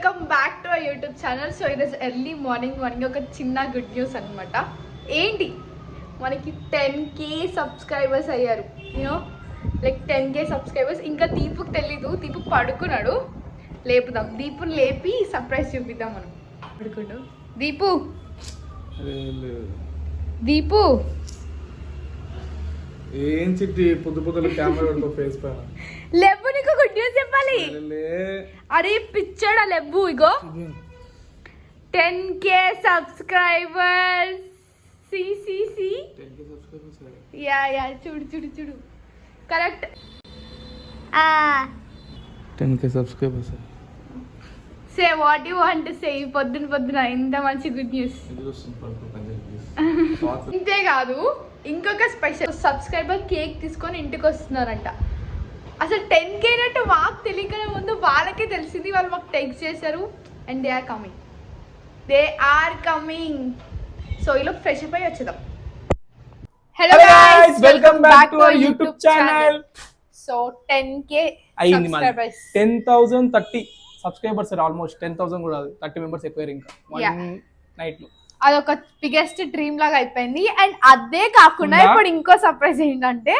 Welcome back to our YouTube channel. So ఈరోజు early morning మనకి ఒక చిన్న గుడ్ న్యూస్ అనమాట. ఏంటి, మనకి 10K సబ్స్క్రైబర్స్ అయ్యారు. You know like 10K subscribers. ఇంకా దీపుకి తెలీదు, దీపు పడుకున్నాడు. లేపుదాం, దీపుని లేపి సర్ప్రైజ్ చూపిద్దాం మనం. పడుకుండు దీపు, దీపు ఏం చిట్టి పొద్దు పొద్దులు కెమెరా పెట్టుకో ఫేస్ పైన. లెబ్బు, నీకు గుడ్ న్యూస్ చెప్పాలి. అరే పిచ్చాడా లెబ్బు, ఇగో 10K subscribers. See yeah yeah, చూడు చూడు చూడు, correct. 10K subscribers. Say what you want to say. పొద్దున ఇంత మంచి గుడ్ న్యూస్. ఇంతే కాదు, ఇంకొక స్పెషల్ సబ్స్క్రైబర్ కేక్ తీసుకొని ఇంటికి వస్తున్నారంట. అసలు 10K అంటే మాకు తెలియకనే ముందు వాళ్ళకే తెలిసింది. వాళ్ళు మాకు టెక్స్ట్ చేశారు and they are coming. So ఇలా ఫ్రెష్ అప్ అయ్యి వచ్చేద్దాం. Hello guys, welcome back to our YouTube channel. So 10K subscribers, 10,030 subscribers. Almost 10,000 కూడా 30 మెంబర్స్ ఎక్కువ ఇంకా వన్ నైట్ లో. అదొక బిగ్గెస్ట్ డ్రీమ్ లాగా అయిపోయింది. అండ్ అదే కాకుండా ఇప్పుడు ఇంకో సర్ప్రైజ్ ఏంటంటే,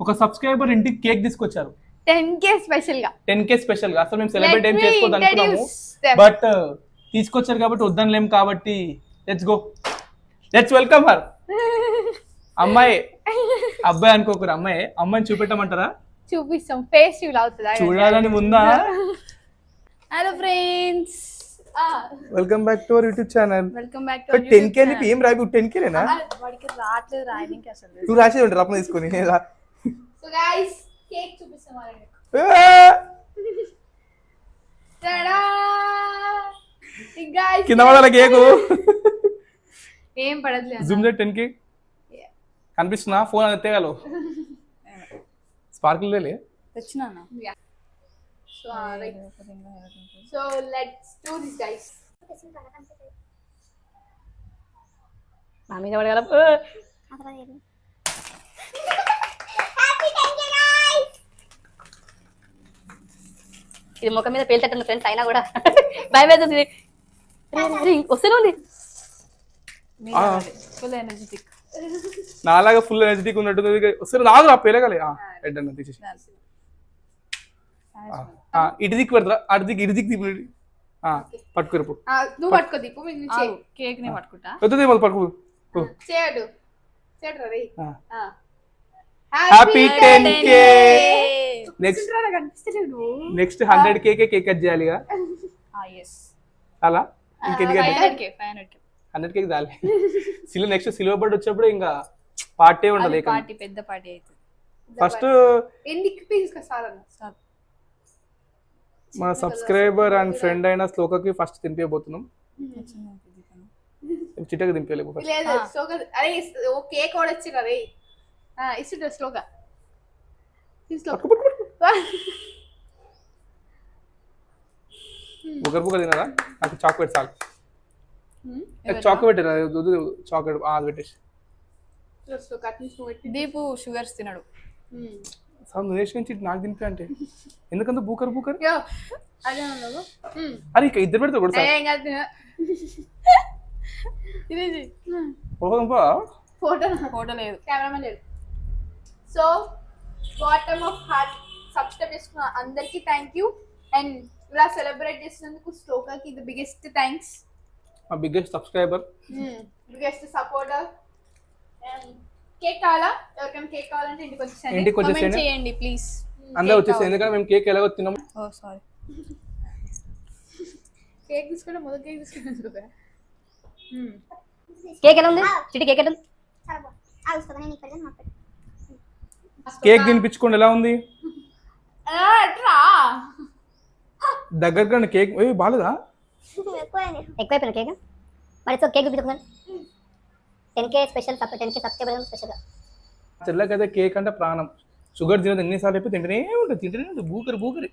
ఒక సబ్స్క్రైబర్ ఇంటికి కేక్ తీసుకొచ్చారు. 10K స్పెషల్ గా. 10K స్పెషల్ గా. అసలు మేము సెలబ్రేట్ ఏం చేసుకోదనుకున్నాము, బట్ తీసుకొచ్చారు కాబట్టి వద్దనలేం. కాబట్టి let's go, let's welcome her. అమ్మాయి అబ్బాయి అనుకోకరు, అమ్మాయిని చూపెట్టమంటారా? చూపిస్తాం, ఫేస్ అవుతుందా చూడాలని ముందా? Hello friends, welcome back to our YouTube channel. Welcome back to 10K నీకు ఏం రాయి? 10K నేనా? వాడికి రాట్లేదు రాయడానికి అసలు. నువ్వు రాసేది ఉంటారు రప్ప తీసుకొని. సో గైస్, కేక్ చూపిస్తాం వాళ్ళకి. టడా! గైస్ కింద పడాల కేకు. ఏం పడట్లేదు. జూమ్ చేయి 10K కనిపిస్తున్నా? ఫోన్ అది ఎత్తేగాలు. స్పార్కిల్ లేలే తెచ్చినానా? So right, so let's do this guys. మామీ పడగల. ఇది ముఖం మీద పేల్చేస్తుంది ఫ్రెండ్స్, అయినా కూడా భయం అవుతుంది. వస్తూనే ఉంది. ఫుల్ ఎనర్జెటిక్, నాలాగా ఫుల్ ఎనర్జెటిక్ ఉన్నట్టుంది. సరే నాకు రా పేరగాలి. ఎడ్డన్న తీసేసి ఇటు దిక్కు పెడతారా? అటు దిక్కు ఇటు దిక్కు దిక్కు పట్టుకోరు. నువ్వు పట్టుకో దీపు, కేక్ నే పట్టుకుంటా. వద్దు పట్టుకో. చేయడు చేయడు రే. Happy 10K. కనిపిస్తలేడు. నెక్స్ట్ 100K కేక్ కట్ చేయాలిగా. అలా ఇంకెందుకు 100K చాలే. నెక్స్ట్ సిల్వర్ బర్డ్ వచ్చినప్పుడు ఇంకా పార్టీ ఉండదు. పెద్ద పార్టీ అయితే ఫస్ట్ ఎందుకు తీసుకొస్తారన్న మన సబ్స్క్రైబర్ అండ్ ఫ్రెండ్ అయిన శ్లోకకి ఫస్ట్ తినిపించబోతున్నాం. చిట్టగా తినిపించలేము. అరే కేక్ కూడా వచ్చిన రే. ఇస్తుంటా స్లోగా. బుగర్ తినరా? నాకు చాక్లెట్ చాలు. చాక్లెట్ చాక్లెట్ అది పెట్టేసి. దీపు షుగర్స్ తినడు. నుంచి నాకు తినిపి అంటే ఎందుకంత బూకర్ అదే అరే ఇక ఇద్దరు పెడతా కూడా ఫోటో లేదు, కెమెరామెన్ లేదు. So bottom of heart subscribe చేసుకున్న అందరికి థ్యాంక్ యూ. అండ్ ఇలా సెలబ్రేట్ చేసినందుకు శ్లోకాకి ది బిగ్గెస్ట్ థ్యాంక్స్. మా biggest subscriber, biggest supporter. And cake కావాలా? ఎవరికైనా కేక్ కావాలంటే ఇంటికి వచ్చేసేయండి, చేయండి ప్లీజ్. అందరూ వచ్చేసి, ఎందుకంటే మేము కేక్ ఎలాగో తిన్నాము. ఓ సారీ, కేక్ తీసుకుంటే మొదటి కేక్ తీసుకుంటే కేక్ ఎలా ఉంది చిటి? కేక్ ఎలా ఉంది? కేక్ తినిపించుకోండి. ఎలా ఉంది? దగ్గరగా కేక్ బాలేదా? ఎక్కువైపోయిన కేక్. మరి కేక్ చూపించుకున్నాను. 10K special, 10K subscriber special. చెల్లకైతే కేక్ అంటే ప్రాణం. షుగర్ తినదు. ఎన్నిసార్లు అయిపోయి తింటేనే ఉంటుంది. బూకరి